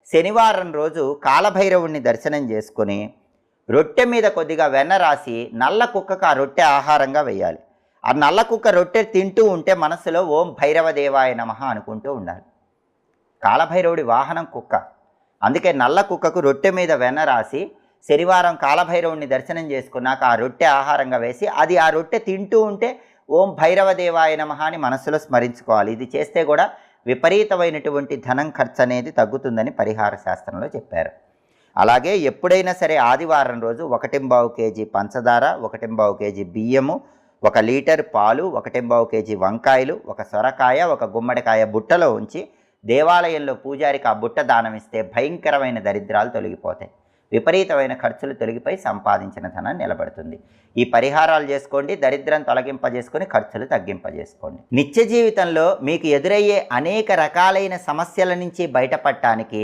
శనివారం రోజు కాలభైరవుణ్ణి దర్శనం చేసుకొని రొట్టె మీద కొద్దిగా వెన్న రాసి నల్ల కుక్కకు ఆ రొట్టె ఆహారంగా వేయాలి. ఆ నల్ల కుక్క రొట్టె తింటూ ఉంటే మనసులో ఓం భైరవ దేవాయ నమః అనుకుంటూ ఉండాలి. కాలభైరవుడి వాహనం కుక్క. అందుకే నల్ల కుక్కకు రొట్టె మీద వెన్న రాసి శనివారం కాలభైరవుడిని దర్శనం చేసుకున్నాక ఆ రొట్టె ఆహారంగా వేసి అది ఆ రొట్టె తింటూ ఉంటే ఓం భైరవ దేవాయ నమః అని మనసులో స్మరించుకోవాలి. ఇది చేస్తే కూడా విపరీతమైనటువంటి ధనం ఖర్చు అనేది తగ్గుతుందని పరిహార శాస్త్రంలో చెప్పారు. అలాగే ఎప్పుడైనా సరే ఆదివారం రోజు 1.25 కేజీ పంచదార, 1.25 కేజీ బియ్యము, 1 లీటర్ పాలు, 1.25 కేజీ వంకాయలు, 1 సొరకాయ, 1 గుమ్మడికాయ బుట్టలో ఉంచి దేవాలయంలో పూజారికి ఆ బుట్ట దానం ఇస్తే భయంకరమైన దరిద్రాలు తొలగిపోతాయి. విపరీతమైన ఖర్చులు తొలగిపోయి సంపాదించిన ధనం నిలబడుతుంది. ఈ పరిహారాలు చేసుకోండి, దరిద్రం తొలగింపజేసుకొని ఖర్చులు తగ్గింపజేసుకోండి. నిత్య జీవితంలో మీకు ఎదురయ్యే అనేక రకాలైన సమస్యల నుంచి బయటపడటానికి